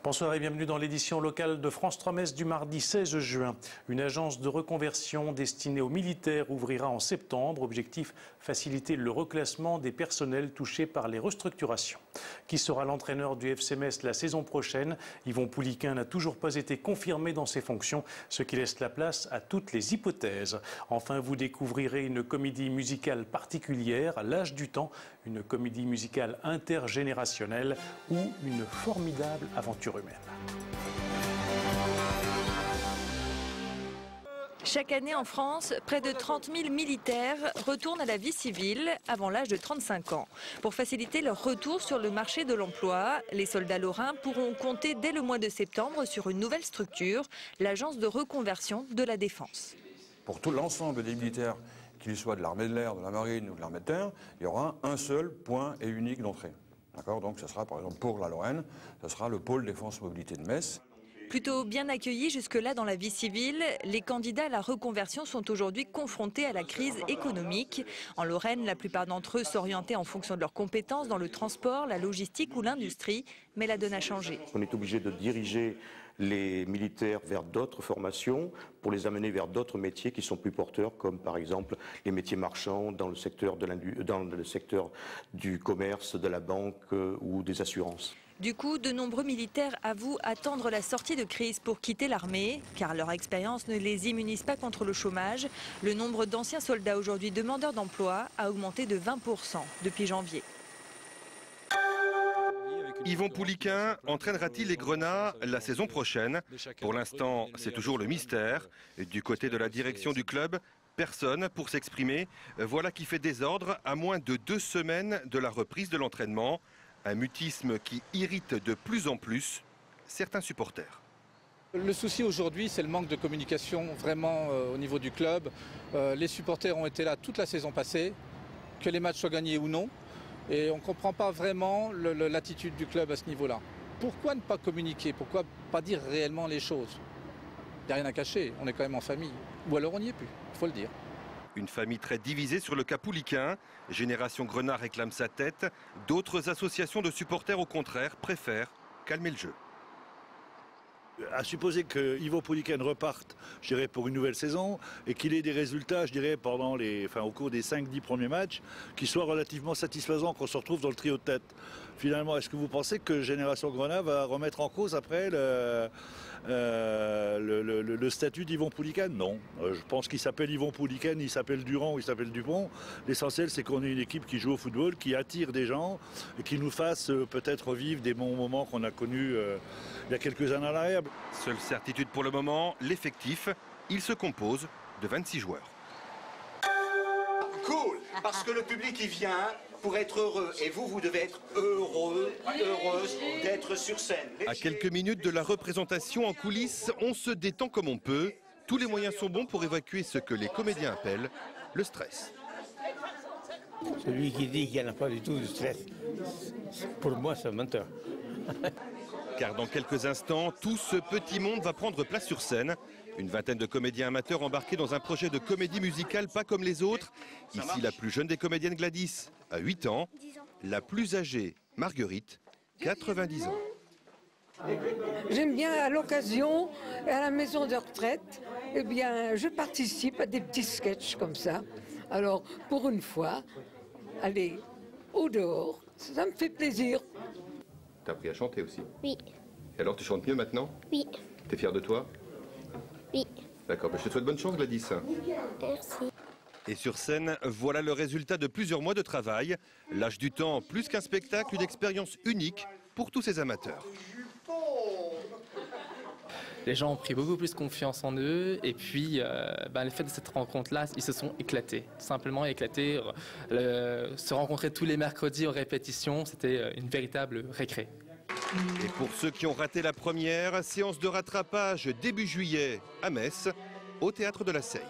Bonsoir et bienvenue dans l'édition locale de France 3 Metz du mardi 16 juin. Une agence de reconversion destinée aux militaires ouvrira en septembre. Objectif, faciliter le reclassement des personnels touchés par les restructurations. Qui sera l'entraîneur du FC Metz la saison prochaine? Yvon Pouliquin n'a toujours pas été confirmé dans ses fonctions, ce qui laisse la place à toutes les hypothèses. Enfin, vous découvrirez une comédie musicale particulière, L'âge du temps, une comédie musicale intergénérationnelle ou une formidable aventure humaine. Chaque année en France, près de 30 000 militaires retournent à la vie civile avant l'âge de 35 ans. Pour faciliter leur retour sur le marché de l'emploi, les soldats lorrains pourront compter dès le mois de septembre sur une nouvelle structure, l'agence de reconversion de la défense. Pour tout l'ensemble des militaires, qu'ils soient de l'armée de l'air, de la marine ou de l'armée de terre, il y aura un seul point et unique d'entrée. D'accord ? Donc ce sera par exemple pour la Lorraine, ce sera le pôle défense mobilité de Metz. Plutôt bien accueillis jusque-là dans la vie civile, les candidats à la reconversion sont aujourd'hui confrontés à la crise économique. En Lorraine, la plupart d'entre eux s'orientaient en fonction de leurs compétences dans le transport, la logistique ou l'industrie, mais la donne a changé. On est obligé de diriger les militaires vers d'autres formations pour les amener vers d'autres métiers qui sont plus porteurs, comme par exemple les métiers marchands dans le secteur du commerce, de la banque ou des assurances. Du coup, de nombreux militaires avouent attendre la sortie de crise pour quitter l'armée, car leur expérience ne les immunise pas contre le chômage. Le nombre d'anciens soldats aujourd'hui demandeurs d'emploi a augmenté de 20% depuis janvier. Yvon Pouliquin entraînera-t-il les Grenats la saison prochaine? Pour l'instant, c'est toujours le mystère. Du côté de la direction du club, personne pour s'exprimer. Voilà qui fait désordre à moins de 2 semaines de la reprise de l'entraînement. Un mutisme qui irrite de plus en plus certains supporters. Le souci aujourd'hui, c'est le manque de communication vraiment au niveau du club. Les supporters ont été là toute la saison passée, que les matchs soient gagnés ou non. Et on ne comprend pas vraiment l'attitude du club à ce niveau-là. Pourquoi ne pas communiquer? Pourquoi pas dire réellement les choses? Il n'y a rien à cacher, on est quand même en famille. Ou alors on n'y est plus, il faut le dire. Une famille très divisée sur le cas Pouliquin. Génération Grenat réclame sa tête. D'autres associations de supporters, au contraire, préfèrent calmer le jeu. À supposer que Yvon Pouliquin reparte, je dirais, pour une nouvelle saison et qu'il ait des résultats, je dirais, au cours des 5-10 premiers matchs, qui soient relativement satisfaisants, qu'on se retrouve dans le trio de tête. Finalement, est-ce que vous pensez que Génération Grenat va remettre en cause après le statut d'Yvon Pouliquin? Non. Je pense qu'il s'appelle Yvon Pouliquin, il s'appelle Durand ou il s'appelle Dupont. L'essentiel, c'est qu'on ait une équipe qui joue au football, qui attire des gens et qui nous fasse peut-être vivre des bons moments qu'on a connus il y a quelques années en arrière. Seule certitude pour le moment, l'effectif. Il se compose de 26 joueurs. Cool, parce que le public y vient pour être heureux. Et vous devez être heureuse d'être sur scène. À quelques minutes de la représentation en coulisses, on se détend comme on peut. Tous les moyens sont bons pour évacuer ce que les comédiens appellent le stress. Celui qui dit qu'il n'y en a pas du tout de stress, pour moi c'est un menteur. Car dans quelques instants, tout ce petit monde va prendre place sur scène. Une vingtaine de comédiens amateurs embarqués dans un projet de comédie musicale pas comme les autres. Ici, la plus jeune des comédiennes, Gladys, a 8 ans. La plus âgée, Marguerite, 90 ans. J'aime bien à l'occasion, à la maison de retraite, eh bien, je participe à des petits sketchs comme ça. Alors, pour une fois, aller au dehors, ça me fait plaisir. T'as appris à chanter aussi? Oui. Et alors, tu chantes mieux maintenant? Oui. T'es fière de toi? Oui. D'accord, je te souhaite bonne chance, Gladys. Merci. Et sur scène, voilà le résultat de plusieurs mois de travail. L'âge du temps, plus qu'un spectacle, une expérience unique pour tous ces amateurs. Les gens ont pris beaucoup plus confiance en eux et puis le fait de cette rencontre-là, ils se sont éclatés, simplement éclatés. Se rencontrer tous les mercredis aux répétitions, c'était une véritable récré. Et pour ceux qui ont raté la première, séance de rattrapage début juillet à Metz, au Théâtre de la Seille.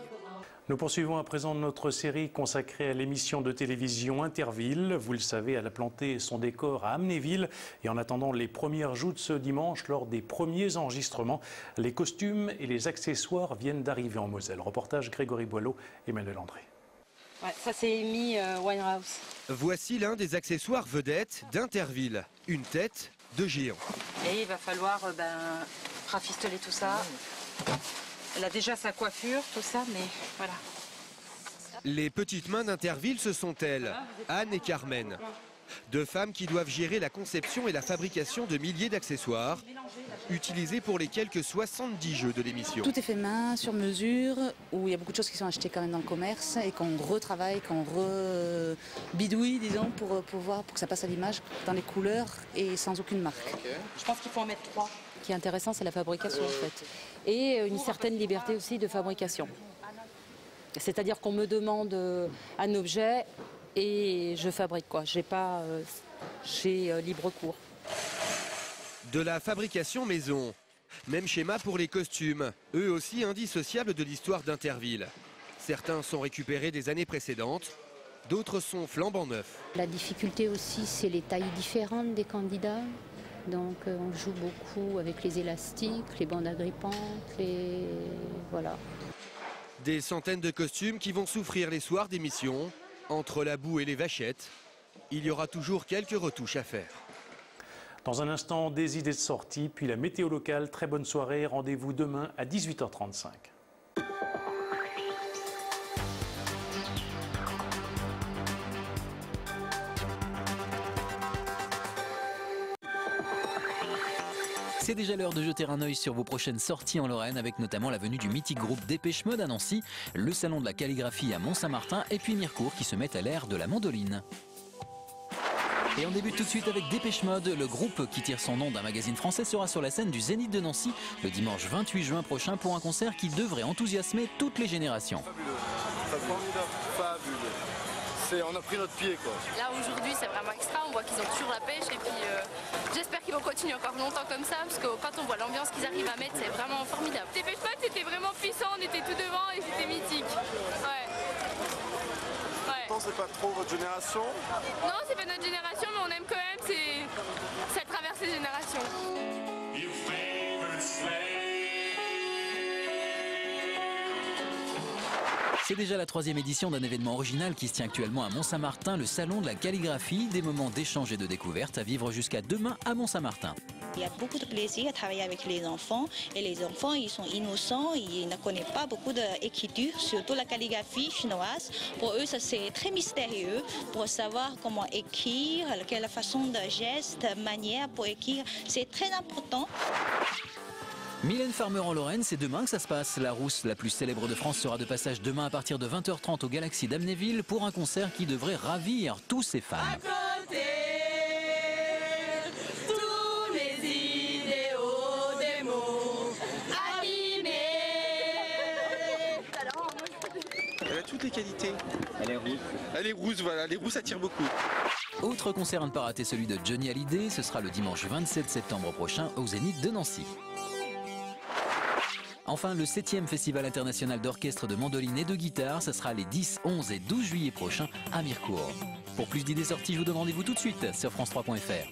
Nous poursuivons à présent notre série consacrée à l'émission de télévision Interville. Vous le savez, elle a planté son décor à Amnéville. Et en attendant les premières joutes ce dimanche, lors des premiers enregistrements, les costumes et les accessoires viennent d'arriver en Moselle. Reportage Grégory Boileau, Emmanuel André. Ouais, ça c'est Amy Winehouse. Voici l'un des accessoires vedettes d'Interville. Une tête de géants. Et il va falloir rafistoler tout ça. Elle a déjà sa coiffure, tout ça, mais voilà. Les petites mains d'Interville, ce sont elles, Anne et Carmen. Deux femmes qui doivent gérer la conception et la fabrication de milliers d'accessoires, utilisés pour les quelques 70 jeux de l'émission. Tout est fait main, sur mesure, où il y a beaucoup de choses qui sont achetées quand même dans le commerce et qu'on retravaille, qu'on rebidouille, disons, pour que ça passe à l'image dans les couleurs et sans aucune marque. Je pense qu'il faut en mettre 3. Ce qui est intéressant, c'est la fabrication en fait. Et une certaine liberté aussi de fabrication. C'est-à-dire qu'on me demande un objet et je fabrique quoi. J'ai libre cours. De la fabrication maison. Même schéma pour les costumes, eux aussi indissociables de l'histoire d'Interville. Certains sont récupérés des années précédentes, d'autres sont flambant neufs. La difficulté aussi, c'est les tailles différentes des candidats. Donc on joue beaucoup avec les élastiques, les bandes agrippantes, voilà. Des centaines de costumes qui vont souffrir les soirs d'émission. Entre la boue et les vachettes, il y aura toujours quelques retouches à faire. Dans un instant, des idées de sortie, puis la météo locale. Très bonne soirée, rendez-vous demain à 18h35. C'est déjà l'heure de jeter un œil sur vos prochaines sorties en Lorraine, avec notamment la venue du mythique groupe Dépêche Mode à Nancy, le salon de la calligraphie à Mont-Saint-Martin et puis Mirecourt qui se met à l'ère de la mandoline. Et on débute tout de suite avec Dépêche Mode. Le groupe qui tire son nom d'un magazine français sera sur la scène du Zénith de Nancy le dimanche 28 juin prochain pour un concert qui devrait enthousiasmer toutes les générations. Fabuleux. On a pris notre pied quoi. Là aujourd'hui c'est vraiment extra, on voit qu'ils ont toujours la pêche et puis j'espère qu'ils vont continuer encore longtemps comme ça parce que quand on voit l'ambiance qu'ils arrivent à mettre c'est vraiment formidable. Dépêche Mode c'était vraiment puissant, on était tout devant et c'était mythique. Ouais. C'est pas trop votre génération? Non c'est pas notre génération mais on aime quand même, ça traverse les générations. C'est déjà la 3e édition d'un événement original qui se tient actuellement à Mont-Saint-Martin, le salon de la calligraphie, des moments d'échange et de découverte à vivre jusqu'à demain à Mont-Saint-Martin. Il y a beaucoup de plaisir à travailler avec les enfants et les enfants ils sont innocents, ils ne connaissent pas beaucoup d'écriture, surtout la calligraphie chinoise. Pour eux ça c'est très mystérieux pour savoir comment écrire, quelle façon de geste, manière pour écrire, c'est très important. Mylène Farmer en Lorraine, c'est demain que ça se passe. La rousse la plus célèbre de France sera de passage demain à partir de 20h30 au Galaxy d'Amnéville pour un concert qui devrait ravir tous ses fans. Tous les idéaux des mots abîmés. Elle a toutes les qualités. Elle est rousse. Elle est rousse, voilà. Les rousses attirent beaucoup. Autre concert à ne pas rater, celui de Johnny Hallyday. Ce sera le dimanche 27 septembre prochain au Zénith de Nancy. Enfin, le 7e Festival international d'orchestre de mandoline et de guitare, ce sera les 10, 11 et 12 juillet prochains à Mirecourt. Pour plus d'idées sorties, je vous donne rendez-vous tout de suite sur France3.fr.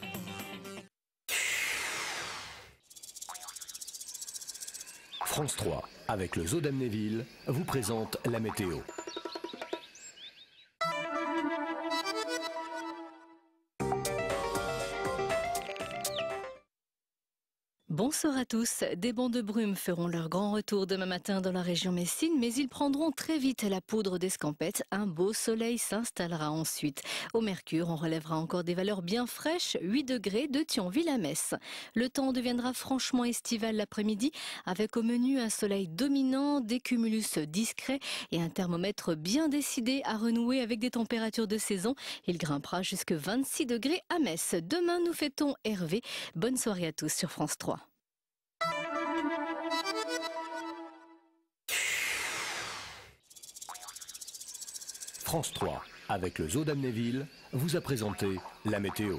France 3, avec le Zoo d'Amnéville, vous présente la météo. Bonsoir à tous. Des bancs de brume feront leur grand retour demain matin dans la région Messine, mais ils prendront très vite la poudre d'escampette. Un beau soleil s'installera ensuite. Au Mercure, on relèvera encore des valeurs bien fraîches, 8 degrés de Thionville à Metz. Le temps deviendra franchement estival l'après-midi, avec au menu un soleil dominant, des cumulus discrets et un thermomètre bien décidé à renouer avec des températures de saison. Il grimpera jusque 26 degrés à Metz. Demain, nous fêtons Hervé. Bonne soirée à tous sur France 3. France 3, avec le Zoo d'Amnéville, vous a présenté la météo.